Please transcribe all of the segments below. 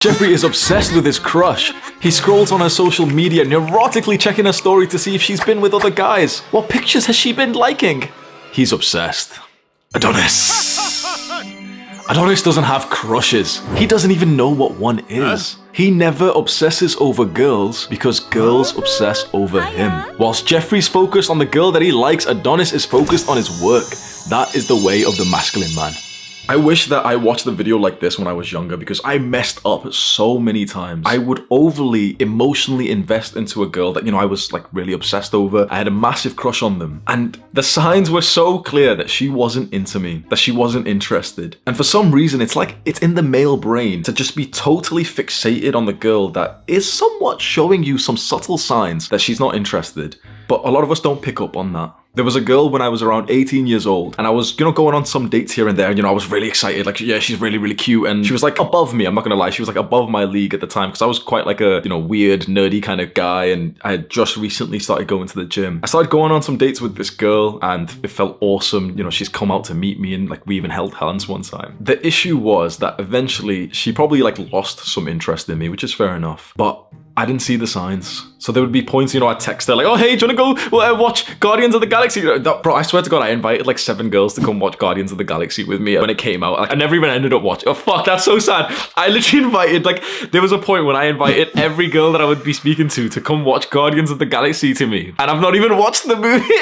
Jeffrey is obsessed with his crush. He scrolls on her social media, neurotically checking her story to see if she's been with other guys. What pictures has she been liking? He's obsessed. Adonis doesn't have crushes. He doesn't even know what one is. He never obsesses over girls because girls obsess over him. Whilst Jeffrey's focused on the girl that he likes, Adonis is focused on his work. That is the way of the masculine man. I wish that I watched the video like this when I was younger because I messed up so many times. I would overly emotionally invest into a girl that, I was like really obsessed over. I had a massive crush on them. And the signs were so clear that she wasn't into me, that she wasn't interested. And for some reason, it's like it's in the male brain to just be totally fixated on the girl that is somewhat showing you some subtle signs that she's not interested. But a lot of us don't pick up on that. There was a girl when I was around 18 years old and I was, going on some dates here and there. I was really excited. Like, yeah, she's really, really cute. And she was like above me. I'm not going to lie. She was like above my league at the time because I was quite like a, weird, nerdy kind of guy. And I had just recently started going to the gym. I started going on some dates with this girl and it felt awesome. She's come out to meet me and like we even held hands one time. The issue was that eventually she probably like lost some interest in me, which is fair enough. But I didn't see the signs. So there would be points, I'd text her like, oh, hey, do you want to go watch Guardians of the Galaxy? Bro, I swear to God, I invited like 7 girls to come watch Guardians of the Galaxy with me when it came out. Like, I never even ended up watching. Oh, fuck, that's so sad. I literally invited, there was a point when I invited every girl that I would be speaking to come watch Guardians of the Galaxy to me. And I've not even watched the movie.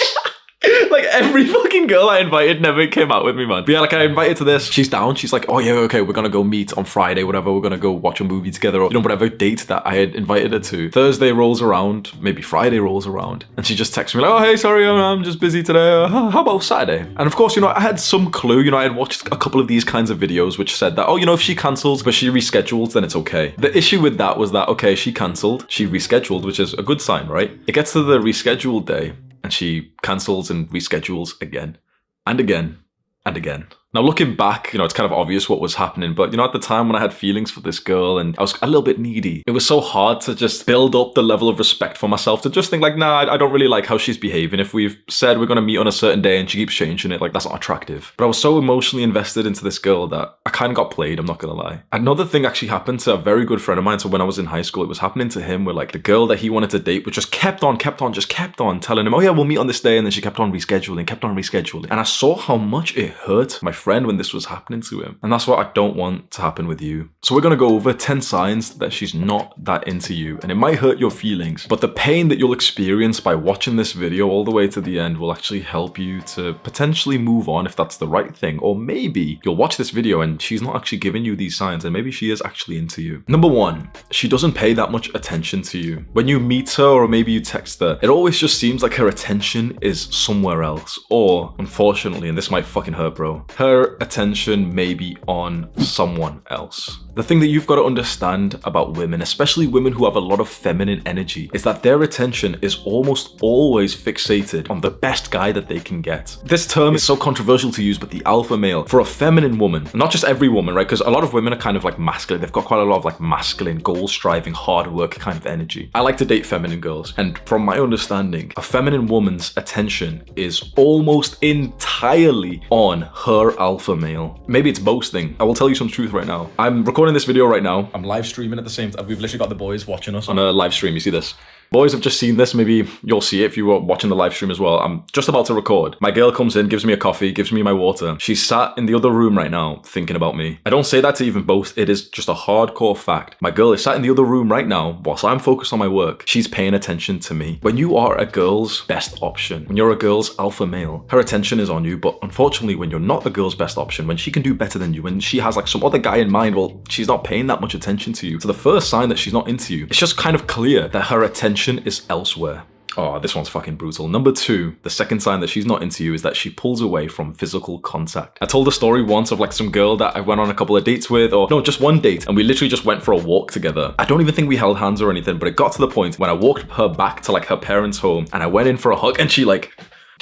Like every fucking girl I invited never came out with me, man. But yeah, like I invited to this. She's down. She's like, oh yeah, okay, we're gonna go meet on Friday, whatever. We're gonna go watch a movie together or, whatever date that I had invited her to. Thursday rolls around, maybe Friday rolls around. And she just texts me like, oh, hey, sorry, I'm just busy today. How about Saturday? And of course, I had some clue. I had watched a couple of these kinds of videos which said that, oh, if she cancels, but she reschedules, then it's okay. The issue with that was that, okay, she cancelled, she rescheduled, which is a good sign, right? It gets to the rescheduled day. And she cancels and reschedules again and again and again. Now, looking back, it's kind of obvious what was happening. But, at the time when I had feelings for this girl and I was a little bit needy, it was so hard to just build up the level of respect for myself to just think like, nah, I don't really like how she's behaving. If we've said we're going to meet on a certain day and she keeps changing it, like that's not attractive. But I was so emotionally invested into this girl that I kind of got played, I'm not going to lie. Another thing actually happened to a very good friend of mine. So when I was in high school, it was happening to him where like the girl that he wanted to date but just kept on telling him, oh yeah, we'll meet on this day. And then she kept on rescheduling. And I saw how much it hurt my friend when this was happening to him. And that's what I don't want to happen with you. So we're going to go over 10 signs that she's not that into you. And it might hurt your feelings, but the pain that you'll experience by watching this video all the way to the end will actually help you to potentially move on if that's the right thing. Or maybe you'll watch this video and she's not actually giving you these signs and maybe she is actually into you. Number 1, she doesn't pay that much attention to you. When you meet her or maybe you text her, it always just seems like her attention is somewhere else. Or unfortunately, and this might fucking hurt, bro, her attention may be on someone else. The thing that you've got to understand about women, especially women who have a lot of feminine energy, is that their attention is almost always fixated on the best guy that they can get. This term is so controversial to use, but the alpha male, for a feminine woman, not just every woman, right? Because a lot of women are kind of like masculine. They've got quite a lot of like masculine, goal-striving, hard work kind of energy. I like to date feminine girls. And from my understanding, a feminine woman's attention is almost entirely on her alpha male. Maybe it's boasting. I will tell you some truth right now. I'm recording this video right now. I'm live streaming at the same time. We've literally got the boys watching us on a live stream. You see this? Boys have just seen this. Maybe you'll see it if you were watching the live stream as well. I'm just about to record. My girl comes in, gives me a coffee, gives me my water. She's sat in the other room right now thinking about me. I don't say that to even boast. It is just a hardcore fact. My girl is sat in the other room right now whilst I'm focused on my work. She's paying attention to me. When you are a girl's best option, when you're a girl's alpha male, her attention is on you. But unfortunately, when you're not the girl's best option, when she can do better than you, when she has like some other guy in mind, well, she's not paying that much attention to you. So the first sign that she's not into you, it's just kind of clear that her attention is elsewhere. Oh, this one's fucking brutal. Number 2, the second sign that she's not into you is that she pulls away from physical contact. I told a story once of like some girl that I went on a couple of dates with, or no, just one date, and we literally just went for a walk together. I don't even think we held hands or anything, but it got to the point when I walked her back to like her parents' home and I went in for a hug and she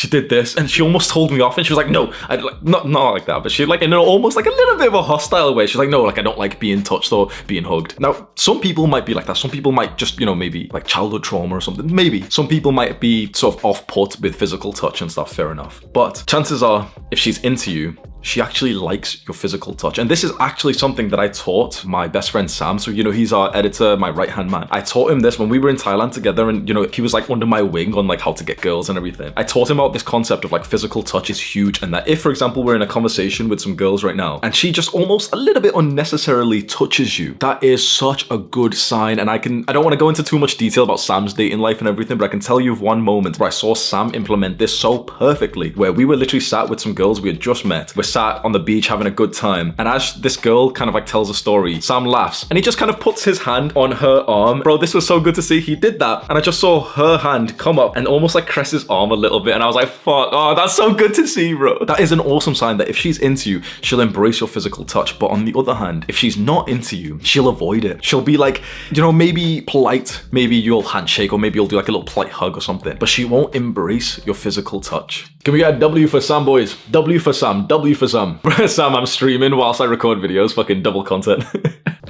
she did this, and she almost told me off, and she was like, no, I like not like that, but she like in almost like a little bit of a hostile way. She's like, no, like I don't like being touched or being hugged. Now, some people might be like that. Some people might just, you know, maybe like childhood trauma or something. Maybe some people might be sort of off-put with physical touch and stuff. Fair enough. But chances are, if she's into you, she actually likes your physical touch. And this is actually something that I taught my best friend Sam. So, you know, he's our editor, my right-hand man. I taught him this when we were in Thailand together, and, you know, he was like under my wing on like how to get girls and everything. I taught him about this concept of like physical touch is huge, and that if, for example, we're in a conversation with some girls right now, and she just almost a little bit unnecessarily touches you, that is such a good sign. And I don't want to go into too much detail about Sam's dating life and everything, but I can tell you of one moment where I saw Sam implement this so perfectly, where we were literally sat with some girls we had just met. We're sat on the beach having a good time, and as this girl kind of like tells a story, Sam laughs and he just kind of puts his hand on her arm. Bro, this was so good to see. He did that, and I just saw her hand come up and almost like caress his arm a little bit, and I was like, fuck, oh, that's so good to see, bro. That is an awesome sign that if she's into you, she'll embrace your physical touch. But on the other hand, if she's not into you, she'll avoid it. She'll be like, you know, maybe polite, maybe you'll handshake, or maybe you'll do like a little polite hug or something, but she won't embrace your physical touch. Can we get a W for Sam, boys? W for Sam, W for Sam. Sam, I'm streaming whilst I record videos, fucking double content.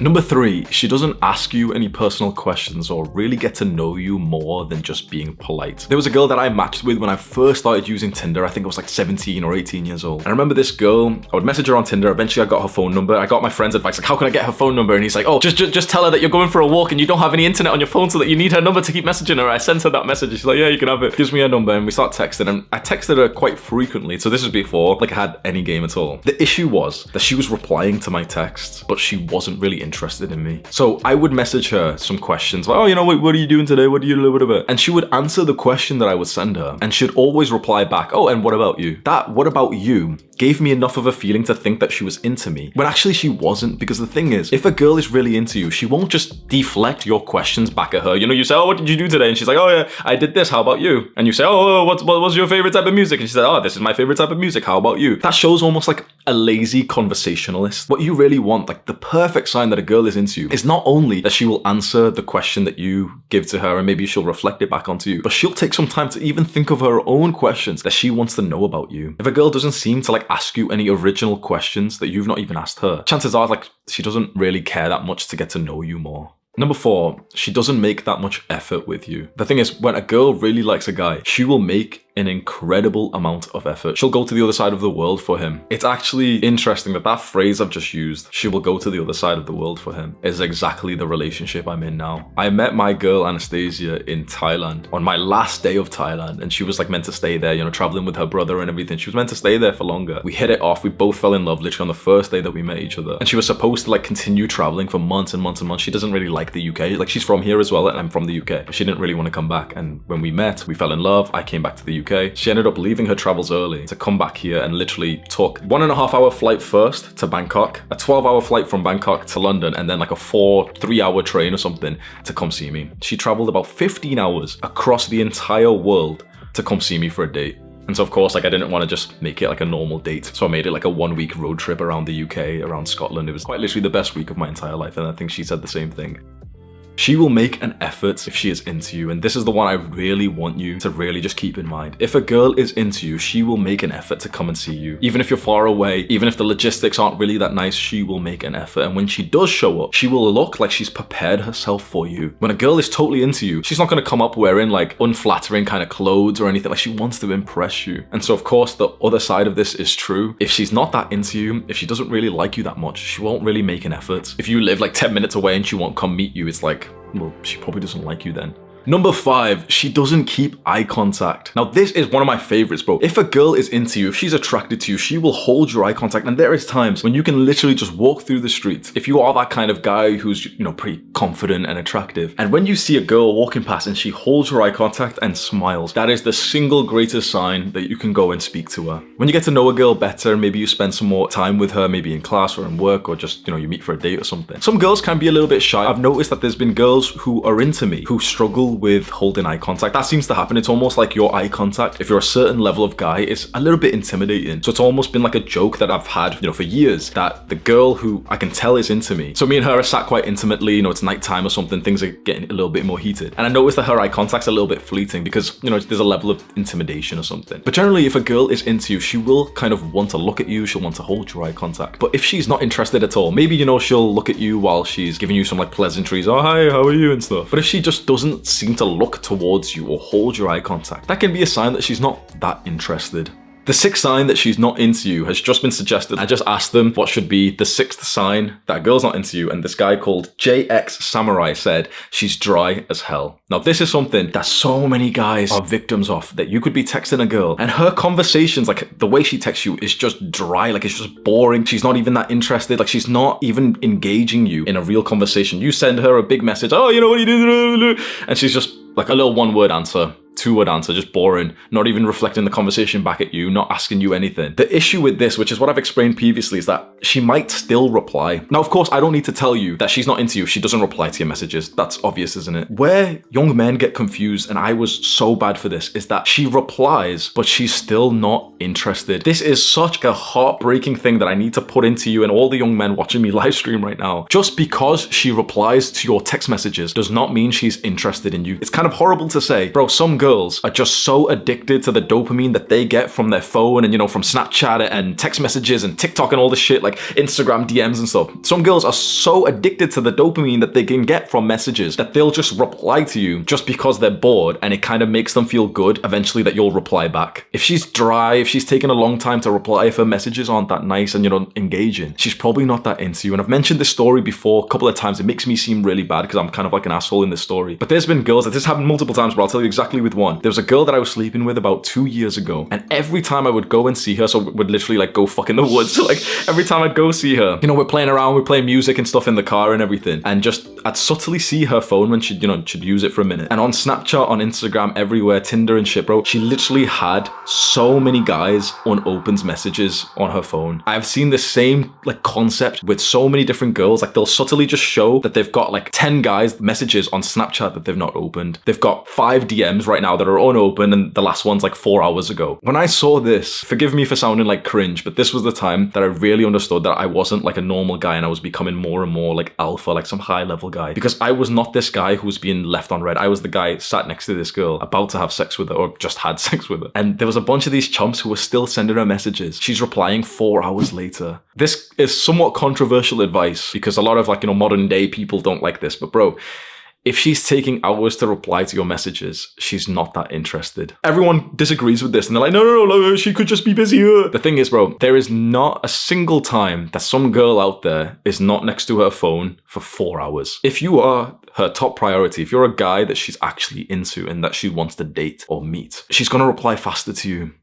Number 3, she doesn't ask you any personal questions or really get to know you more than just being polite. There was a girl that I matched with when I first started using Tinder. I think I was like 17 or 18 years old. And I remember this girl, I would message her on Tinder. Eventually I got her phone number. I got my friend's advice, like, how can I get her phone number? And he's like, oh, just tell her that you're going for a walk and you don't have any internet on your phone so that you need her number to keep messaging her. I sent her that message. She's like, yeah, you can have it. Gives me her number, and we start texting, and I texted her quite frequently. So this was before like I had any game at all. The issue was that she was replying to my texts, but she wasn't really interested in me. So I would message her some questions like, oh, you know, what are you doing today? What do you do? Whatever. And she would answer the question that I would send her, and she'd always reply back, oh, and what about you? That what about you gave me enough of a feeling to think that she was into me, when actually she wasn't. Because the thing is, if a girl is really into you, she won't just deflect your questions back at her. You know, you say, oh, what did you do today? And she's like, oh yeah, I did this. How about you? And you say, oh, what was your favorite type of music? And she said, oh, this is my favorite type of music. How about you? That shows almost like a lazy conversationalist. What you really want, like the perfect sign that a girl is into you, is not only that she will answer the question that you give to her and maybe she'll reflect it back onto you, but she'll take some time to even think of her own questions that she wants to know about you. If a girl doesn't seem to like ask you any original questions that you've not even asked her, chances are like she doesn't really care that much to get to know you more. Number 4, she doesn't make that much effort with you. The thing is, when a girl really likes a guy, she will make an incredible amount of effort. She'll go to the other side of the world for him. It's actually interesting that that phrase I've just used, she will go to the other side of the world for him, is exactly the relationship I'm in now. I met my girl Anastasia in Thailand on my last day of Thailand, and she was like meant to stay there, you know, traveling with her brother and everything. She was meant to stay there for longer. We hit it off. We both fell in love literally on the first day that we met each other. And she was supposed to like continue traveling for months and months and months. She doesn't really like the UK. Like, she's from here as well, and I'm from the UK. But she didn't really want to come back. And when we met, we fell in love. I came back to the UK. She ended up leaving her travels early to come back here and literally took 1.5-hour flight first to Bangkok, a 12-hour flight from Bangkok to London, and then like a 3-hour train or something to come see me. She traveled about 15 hours across the entire world to come see me for a date. And so of course, like, I didn't want to just make it like a normal date. So I made it like a 1-week road trip around the UK, around Scotland. It was quite literally the best week of my entire life. And I think she said the same thing. She will make an effort if she is into you, and this is the one I really want you to really just keep in mind. If a girl is into you, she will make an effort to come and see you. Even if you're far away, even if the logistics aren't really that nice, she will make an effort. And when she does show up, she will look like she's prepared herself for you. When a girl is totally into you, she's not going to come up wearing like unflattering kind of clothes or anything. Like, she wants to impress you. And so of course, the other side of this is true. If she's not that into you, if she doesn't really like you that much, she won't really make an effort. If you live like 10 minutes away and she won't come meet you, it's like, well, she probably doesn't like you then. Number 5, she doesn't keep eye contact. Now, this is one of my favorites, bro. If a girl is into you, if she's attracted to you, she will hold your eye contact. And there is times when you can literally just walk through the street. If you are that kind of guy who's, you know, pretty confident and attractive, and when you see a girl walking past and she holds her eye contact and smiles, that is the single greatest sign that you can go and speak to her. When you get to know a girl better, maybe you spend some more time with her, maybe in class or in work, or just, you know, you meet for a date or something. Some girls can be a little bit shy. I've noticed that there's been girls who are into me who struggle trouble with holding eye contact. That seems to happen. It's almost like your eye contact, if you're a certain level of guy, is a little bit intimidating. So it's almost been like a joke that I've had, for years, that the girl who I can tell is into me. So me and her are sat quite intimately, it's nighttime or something, things are getting a little bit more heated. And I noticed that her eye contact's a little bit fleeting because, there's a level of intimidation or something. But generally, if a girl is into you, she will kind of want to look at you, she'll want to hold your eye contact. But if she's not interested at all, maybe, she'll look at you while she's giving you some like pleasantries, oh hi, how are you and stuff. But if she just doesn't seem to look towards you or hold your eye contact, that can be a sign that she's not that interested. The sixth sign that she's not into you has just been suggested. I just asked them what should be the sixth sign that a girl's not into you, and this guy called JX Samurai said she's dry as hell. Now this is something that so many guys are victims of, that you could be texting a girl and her conversations, like the way she texts you, is just dry, like it's just boring. She's not even that interested, like she's not even engaging you in a real conversation. You send her a big message, oh, what you did, and she's just like a little one-word answer. Two-word answer, just boring, not even reflecting the conversation back at you, not asking you anything. The issue with this, which is what I've explained previously, is that she might still reply. Now, of course, I don't need to tell you that she's not into you if she doesn't reply to your messages. That's obvious, isn't it? Where young men get confused, and I was so bad for this, is that she replies, but she's still not interested. This is such a heartbreaking thing that I need to put into you and all the young men watching me live stream right now. Just because she replies to your text messages does not mean she's interested in you. It's kind of horrible to say, bro, some girls are just so addicted to the dopamine that they get from their phone and, from Snapchat and text messages and TikTok and all this shit, like Instagram DMs and stuff. Some girls are so addicted to the dopamine that they can get from messages that they'll just reply to you just because they're bored, and it kind of makes them feel good eventually that you'll reply back. If she's dry, if she's taking a long time to reply, if her messages aren't that nice and, engaging, she's probably not that into you. And I've mentioned this story before a couple of times. It makes me seem really bad because I'm kind of like an asshole in this story. But there's been girls, that this happened multiple times, but I'll tell you exactly with one. There was a girl that I was sleeping with about 2 years ago, and every time I would go and see her, so we'd literally like go fuck in the woods, like every time I'd go see her, we're playing around, we're playing music and stuff in the car and everything, and just I'd subtly see her phone when she'd use it for a minute. And on Snapchat, on Instagram, everywhere, Tinder and shit, bro, she literally had so many guys unopened messages on her phone. I've seen the same like concept with so many different girls. Like they'll subtly just show that they've got like 10 guys messages on Snapchat that they've not opened. They've got 5 DMs right now that are unopened, and the last one's like 4 hours ago. When I saw this, forgive me for sounding like cringe, but this was the time that I really understood that I wasn't like a normal guy and I was becoming more and more like alpha, like some high level guy, because I was not this guy who was being left on red. I was the guy sat next to this girl about to have sex with her, or just had sex with her, and there was a bunch of these chumps who were still sending her messages. She's replying 4 hours later. This is somewhat controversial advice because a lot of like modern day people don't like this, but bro, if she's taking hours to reply to your messages, she's not that interested. Everyone disagrees with this and they're like, no, she could just be busy. The thing is, bro, there is not a single time that some girl out there is not next to her phone for 4 hours. If you are her top priority, if you're a guy that she's actually into and that she wants to date or meet, she's gonna reply faster to you.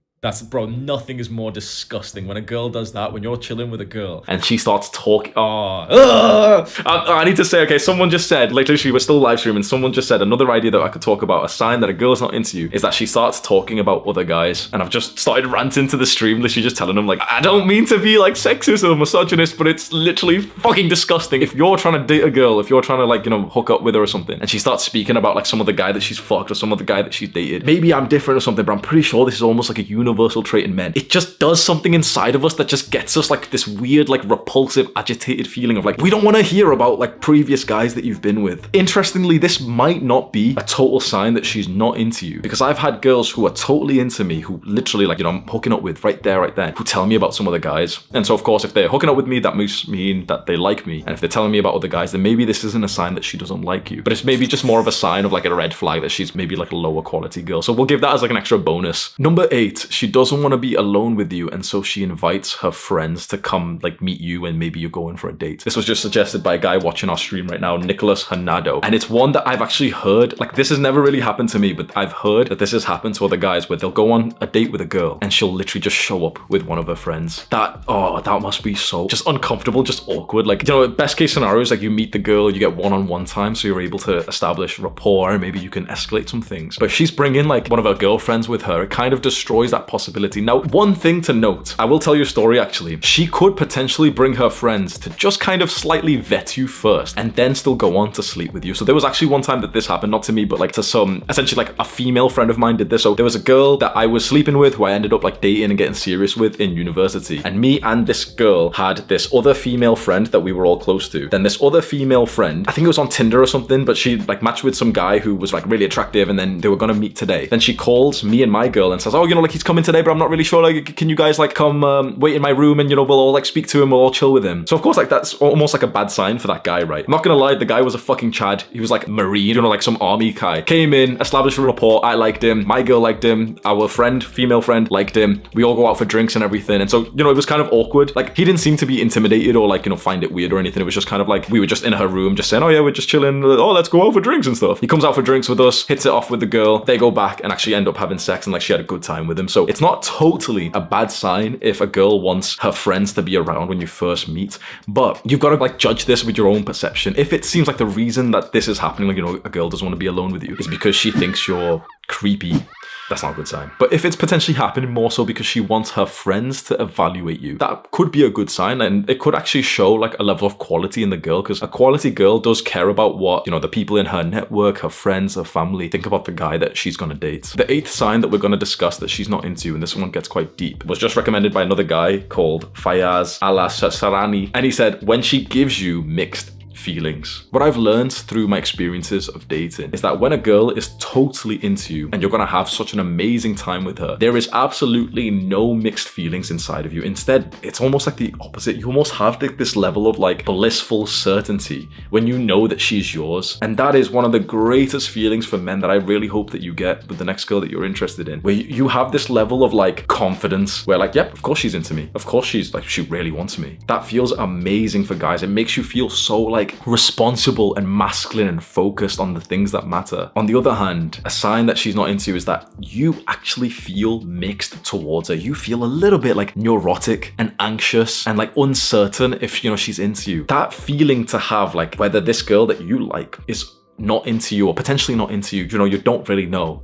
Bro, nothing is more disgusting when a girl does that, when you're chilling with a girl. And she starts talking. I need to say, okay, someone just said, like literally we're still live streaming, someone just said another idea that I could talk about, a sign that a girl's not into you, is that she starts talking about other guys. And I've just started ranting to the stream, literally just telling them like, I don't mean to be like sexist or misogynist, but it's literally fucking disgusting. If you're trying to date a girl, if you're trying to like, hook up with her or something, and she starts speaking about like some other guy that she's fucked or some other guy that she's dated, maybe I'm different or something, but I'm pretty sure this is almost like a universal trait in men. It just does something inside of us that just gets us like this weird, like repulsive, agitated feeling of like, we don't want to hear about like previous guys that you've been with. Interestingly, this might not be a total sign that she's not into you, because I've had girls who are totally into me, who literally like, I'm hooking up with right there, who tell me about some other guys. And so of course, if they're hooking up with me, that must mean that they like me. And if they're telling me about other guys, then maybe this isn't a sign that she doesn't like you, but it's maybe just more of a sign of like a red flag that she's maybe like a lower quality girl. So we'll give that as like an extra bonus. Number 8, she doesn't want to be alone with you, and so she invites her friends to come like meet you and maybe you're going for a date. This was just suggested by a guy watching our stream right now, Nicholas Hanado, and it's one that I've actually heard, like this has never really happened to me, but I've heard that this has happened to other guys where they'll go on a date with a girl and she'll literally just show up with one of her friends. That must be so just uncomfortable, just awkward. Like, best case scenario is like you meet the girl, you get one-on-one time, so you're able to establish rapport and maybe you can escalate some things. But if she's bringing like one of her girlfriends with her, it kind of destroys that possibility. Now, one thing to note, I will tell you a story actually. She could potentially bring her friends to just kind of slightly vet you first and then still go on to sleep with you. So there was actually one time that this happened, not to me, but like to some, essentially like a female friend of mine did this. So there was a girl that I was sleeping with who I ended up like dating and getting serious with in university. And me and this girl had this other female friend that we were all close to. Then this other female friend, I think it was on Tinder or something, but she like matched with some guy who was like really attractive, and then they were gonna meet today. Then she calls me and my girl and says, oh, you know, like he's coming today, but I'm not really sure. Like, can you guys like come wait in my room and, you know, we'll all like speak to him, we'll all chill with him. So of course, like that's almost like a bad sign for that guy, right? I'm not gonna lie, the guy was a fucking Chad. He was like Marine, you know, like some army guy. Came in, established a rapport. I liked him. My girl liked him. Our friend, female friend, liked him. We all go out for drinks and everything. And so, you know, it was kind of awkward. Like he didn't seem to be intimidated or like, you know, find it weird or anything. It was just kind of like, we were just in her room, just saying, oh yeah, we're just chilling. Oh, let's go out for drinks and stuff. He comes out for drinks with us, hits it off with the girl. They go back and actually end up having sex, and like she had a good time with him. So it's not totally a bad sign if a girl wants her friends to be around when you first meet, but you've got to like judge this with your own perception. If it seems like the reason that this is happening, like, you know, a girl doesn't want to be alone with you, is because she thinks you're creepy, that's not a good sign. But if it's potentially happening more so because she wants her friends to evaluate you, that could be a good sign, and it could actually show like a level of quality in the girl, because a quality girl does care about what, you know, the people in her network, her friends, her family think about the guy that she's gonna date. The 8th sign that we're gonna discuss that she's not into, and this one gets quite deep, was just recommended by another guy called Fayaz Al-Sarani, and he said, when she gives you mixed feelings. What I've learned through my experiences of dating is that when a girl is totally into you and you're gonna have such an amazing time with her, there is absolutely no mixed feelings inside of you. Instead, it's almost like the opposite. You almost have this level of like blissful certainty when you know that she's yours. And that is one of the greatest feelings for men that I really hope that you get with the next girl that you're interested in, where you have this level of like confidence where like, yep, of course she's into me. Of course she's like, she really wants me. That feels amazing for guys. It makes you feel so like responsible and masculine and focused on the things that matter. On the other hand, a sign that she's not into is that you actually feel mixed towards her. You feel a little bit like neurotic and anxious and like uncertain if, you know, she's into you. That feeling to have, like whether this girl that you like is not into you or potentially not into you, you know, you don't really know.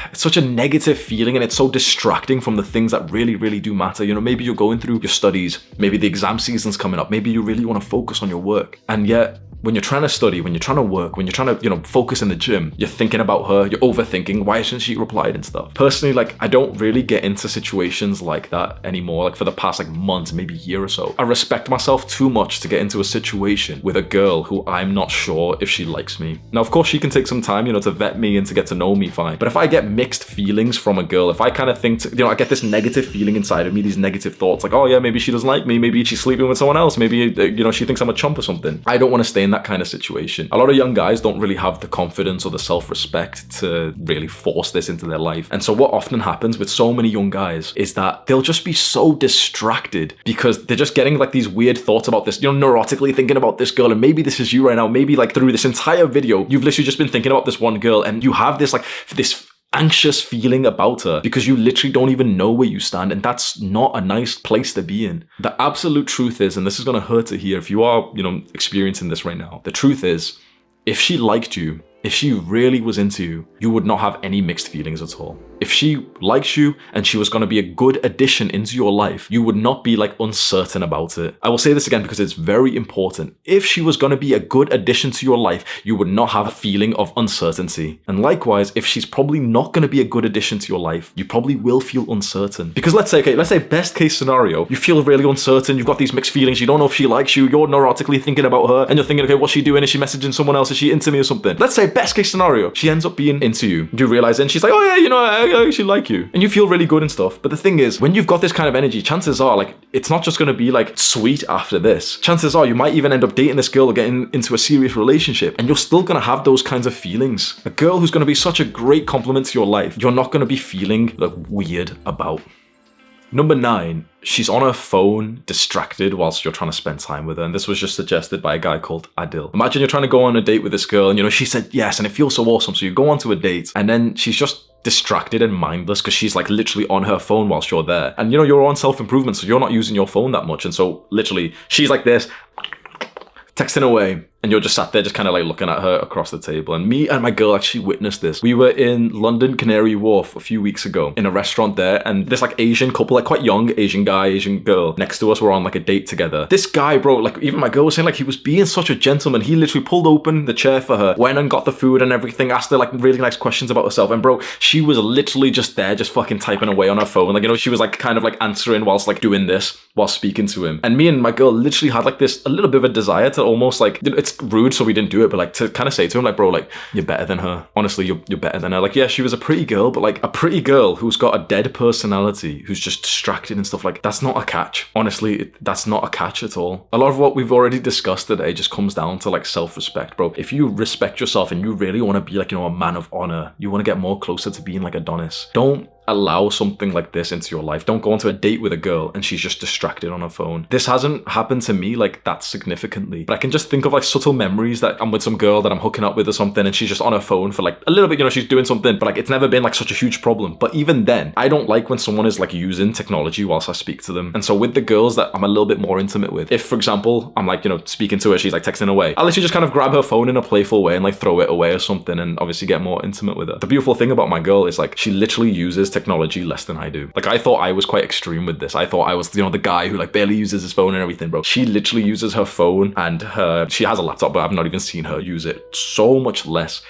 It's such a negative feeling, and it's so distracting from the things that really, really do matter. You know, maybe you're going through your studies, maybe the exam season's coming up, maybe you really want to focus on your work, and yet when you're trying to study, when you're trying to work, when you're trying to, you know, focus in the gym, you're thinking about her, you're overthinking, why hasn't she replied and stuff. Personally, like, I don't really get into situations like that anymore, like for the past like months, maybe year or so. I respect myself too much to get into a situation with a girl who I'm not sure if she likes me. Now, of course, she can take some time, you know, to vet me and to get to know me fine. But if I get mixed feelings from a girl, if I kind of think, you know, I get this negative feeling inside of me, these negative thoughts, like, oh yeah, maybe she doesn't like me, maybe she's sleeping with someone else, maybe, you know, she thinks I'm a chump or something. I don't want to stay in that kind of situation. A lot of young guys don't really have the confidence or the self-respect to really force this into their life. And so what often happens with so many young guys is that they'll just be so distracted because they're just getting like these weird thoughts about this, you know, neurotically thinking about this girl, and maybe this is you right now. Maybe like through this entire video, you've literally just been thinking about this one girl, and you have this like this anxious feeling about her because you literally don't even know where you stand, and that's not a nice place to be in. The absolute truth is, and this is going to hurt to hear if you are, you know, experiencing this right now, the truth is, if she liked you, if she really was into you, you would not have any mixed feelings at all. If she likes you and she was going to be a good addition into your life, you would not be like uncertain about it. I will say this again because it's very important. If she was going to be a good addition to your life, you would not have a feeling of uncertainty. And likewise, if she's probably not going to be a good addition to your life, you probably will feel uncertain. Because let's say best case scenario, you feel really uncertain, you've got these mixed feelings, you don't know if she likes you, you're neurotically thinking about her, and you're thinking, okay, what's she doing? Is she messaging someone else? Is she into me or something? Let's say best case scenario, she ends up being into you. You realize then she's like, oh yeah, you know, I actually like you. And you feel really good and stuff. But the thing is, when you've got this kind of energy, chances are like, it's not just going to be like sweet after this. Chances are you might even end up dating this girl or getting into a serious relationship, and you're still going to have those kinds of feelings. A girl who's going to be such a great compliment to your life, you're not going to be feeling like weird about. Number 9, she's on her phone, distracted whilst you're trying to spend time with her. And this was just suggested by a guy called Adil. Imagine you're trying to go on a date with this girl and, you know, she said yes, and it feels so awesome. So you go on to a date, and then she's just distracted and mindless because she's like literally on her phone whilst you're there. And, you know, you're on self-improvement, so you're not using your phone that much. And so literally she's like this, texting away. And you're just sat there just kind of like looking at her across the table. And me and my girl actually witnessed this. We were in London Canary Wharf a few weeks ago in a restaurant there, and this like Asian couple, like quite young, Asian guy, Asian girl next to us were on like a date together. This guy, bro, like even my girl was saying like he was being such a gentleman. He literally pulled open the chair for her, went and got the food and everything, asked her like really nice questions about herself. And bro, she was literally just there, just fucking typing away on her phone. Like, you know, she was like kind of like answering whilst like doing this while speaking to him. And me and my girl literally had like this, a little bit of a desire to almost like, it's rude so we didn't do it, but like to kind of say to him like, bro, like you're better than her. Honestly, you're better than her. Like, yeah, she was a pretty girl, but like a pretty girl who's got a dead personality, who's just distracted and stuff, like that's not a catch. Honestly, that's not a catch at all. A lot of what we've already discussed today just comes down to like self-respect, bro. If you respect yourself and you really want to be like, you know, a man of honor, you want to get more closer to being like Adonis, don't allow something like this into your life. Don't go onto a date with a girl and she's just distracted on her phone. This hasn't happened to me like that significantly, but I can just think of like subtle memories that I'm with some girl that I'm hooking up with or something, and she's just on her phone for like a little bit, you know, she's doing something, but like it's never been like such a huge problem. But even then, I don't like when someone is like using technology whilst I speak to them. And so with the girls that I'm a little bit more intimate with, if for example, I'm like, you know, speaking to her, she's like texting away, I'll literally just kind of grab her phone in a playful way and like throw it away or something, and obviously get more intimate with her. The beautiful thing about my girl is like she literally uses technology less than I do. Like I thought I was quite extreme with this. I thought I was, you know, the guy who like barely uses his phone and everything, bro. She literally uses her phone and she has a laptop, but I've not even seen her use it so much less.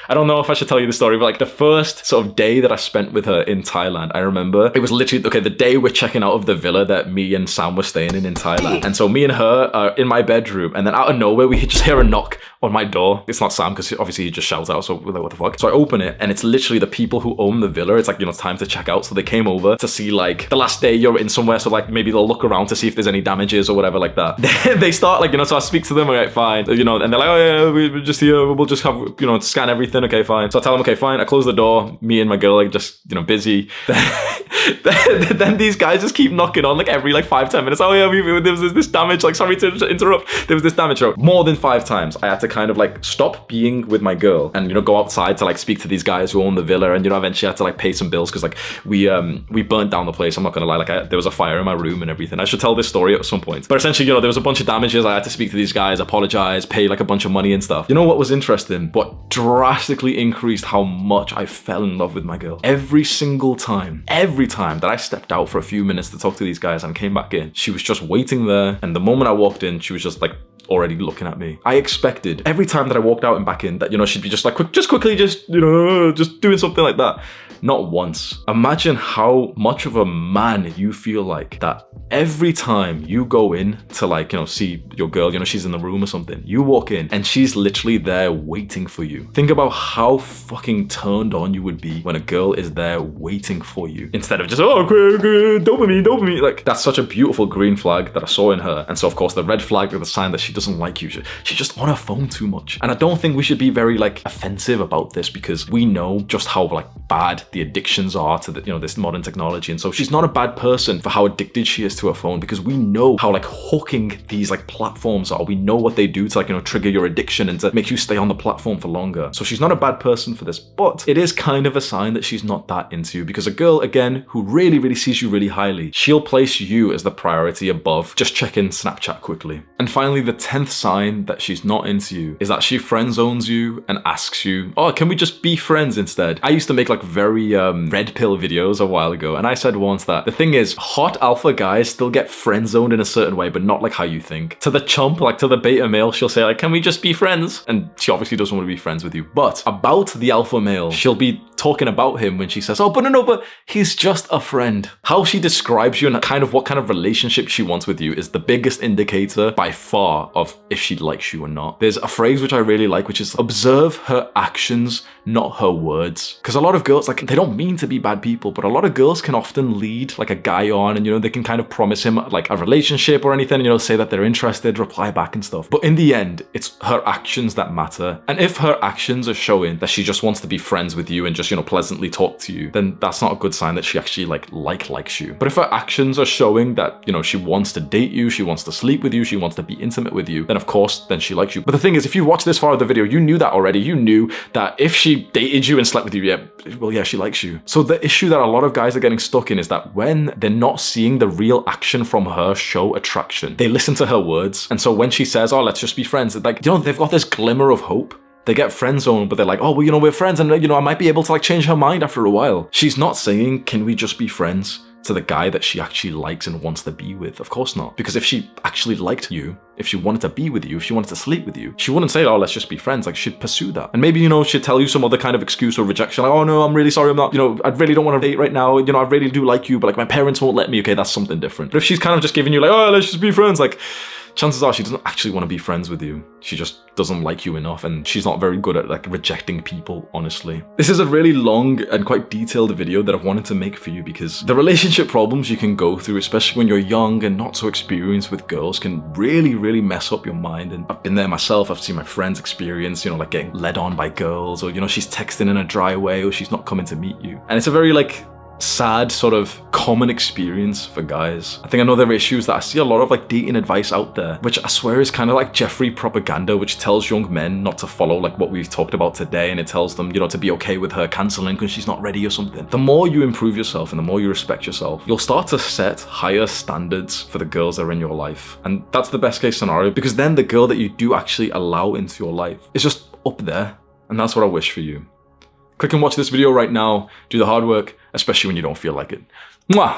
I don't know if I should tell you the story, but like the first sort of day that I spent with her in Thailand, I remember it was literally, okay, the day we're checking out of the villa that me and Sam were staying in Thailand. And so me and her are in my bedroom, and then out of nowhere, we just hear a knock on my door. It's not Sam, because obviously he just shouts out, so we're like, what the fuck? So I open it, and it's literally the people who own the villa. It's like, you know, it's time to check out. So they came over to see like the last day you're in somewhere, so like maybe they'll look around to see if there's any damages or whatever like that. They start like, you know, so I speak to them, alright, fine, you know, and they're like, oh yeah, we're just here, we'll just have, you know, scan everything, okay, fine. So I tell them, okay, fine. I close the door, me and my girl like just, you know, busy. Then these guys just keep knocking on like every like 5-10 minutes. Oh yeah, there was this damage, like sorry to interrupt, there was this damage. So more than 5 times I had to kind of like stop being with my girl and, you know, go outside to like speak to these guys who own the villa, and, you know, eventually I had to like pay some bills because like we burnt down the place. I'm not gonna lie, like there was a fire in my room and everything. I should tell this story at some point, but essentially, you know, there was a bunch of damages. I had to speak to these guys, apologize, pay like a bunch of money and stuff. You know what was interesting? What drastically increased how much I fell in love with my girl. Every time that I stepped out for a few minutes to talk to these guys and came back in, she was just waiting there, and the moment I walked in, she was just like already looking at me. I expected every time that I walked out and back in that, you know, she'd be just like quickly you know, just doing something like that. Not once. Imagine how much of a man you feel like that every time you go in to like, you know, see your girl, you know, she's in the room or something, you walk in and she's literally there waiting for you. Think about how fucking turned on you would be when a girl is there waiting for you instead of just, oh, dopamine. Like, that's such a beautiful green flag that I saw in her. And so of course the red flag is the sign that she doesn't like you. She's just on her phone too much. And I don't think we should be very like offensive about this, because we know just how like bad the addictions are to the, you know, this modern technology. And so she's not a bad person for how addicted she is to her phone, because we know how like hooking these like platforms are. We know what they do to like, you know, trigger your addiction and to make you stay on the platform for longer. So she's not a bad person for this, but it is kind of a sign that she's not that into you, because a girl, again, who really sees you really highly, she'll place you as the priority above just checking Snapchat quickly. And finally, the 10th sign that she's not into you is that she friend zones you and asks you, oh, can we just be friends instead? I used to make like very red pill videos a while ago, and I said once that the thing is, hot alpha guys still get friend zoned in a certain way, but not like how you think. To the chump, like to the beta male, she'll say like, can we just be friends? And she obviously doesn't want to be friends with you. But about the alpha male, she'll be talking about him when she says, oh, but he's just a friend. How she describes you and kind of what kind of relationship she wants with you is the biggest indicator by far of if she likes you or not. There's a phrase which I really like, which is observe her actions, not her words. Because a lot of girls, like, they don't mean to be bad people, but a lot of girls can often lead like a guy on, and, you know, they can kind of promise him like a relationship or anything, you know, say that they're interested, reply back and stuff. But in the end, it's her actions that matter. And if her actions are showing that she just wants to be friends with you and just, you know, pleasantly talk to you, then that's not a good sign that she actually likes you. But if her actions are showing that, you know, she wants to date you, she wants to sleep with you, she wants to be intimate with you, then of course, then she likes you. But the thing is, if you watch this far of the video, you knew that already. You knew that if she dated you and slept with you, yeah, well, yeah, she likes you. So the issue that a lot of guys are getting stuck in is that when they're not seeing the real action from her show attraction, they listen to her words. And so when she says, oh, let's just be friends, it's like, you know, they've got this glimmer of hope. They get friend zoned, but they're like, oh, well, you know, we're friends and, you know, I might be able to like change her mind after a while. She's not saying, can we just be friends, to the guy that she actually likes and wants to be with. Of course not. Because if she actually liked you, if she wanted to be with you, if she wanted to sleep with you, she wouldn't say, oh, let's just be friends. Like, she'd pursue that. And maybe, you know, she'd tell you some other kind of excuse or rejection. Like, oh no, I'm really sorry, I'm not, you know, I really don't want to date right now. You know, I really do like you, but like my parents won't let me. Okay, that's something different. But if she's kind of just giving you like, oh, let's just be friends, like, chances are she doesn't actually want to be friends with you. She just doesn't like you enough, and she's not very good at like rejecting people, honestly. This is a really long and quite detailed video that I've wanted to make for you because the relationship problems you can go through, especially when you're young and not so experienced with girls, can really, really mess up your mind. And I've been there myself. I've seen my friends experience, you know, like getting led on by girls, or, you know, she's texting in a dry way, or she's not coming to meet you. And it's a very like sad sort of common experience for guys. I think another issue is that I see a lot of like dating advice out there, which I swear is kind of like Jeffrey propaganda, which tells young men not to follow like what we've talked about today, and it tells them, you know, to be okay with her cancelling because she's not ready or something. The more you improve yourself and the more you respect yourself, you'll start to set higher standards for the girls that are in your life. And that's the best case scenario, because then the girl that you do actually allow into your life is just up there. And that's what I wish for you. Click and watch this video right now. Do the hard work, especially when you don't feel like it. Mwah!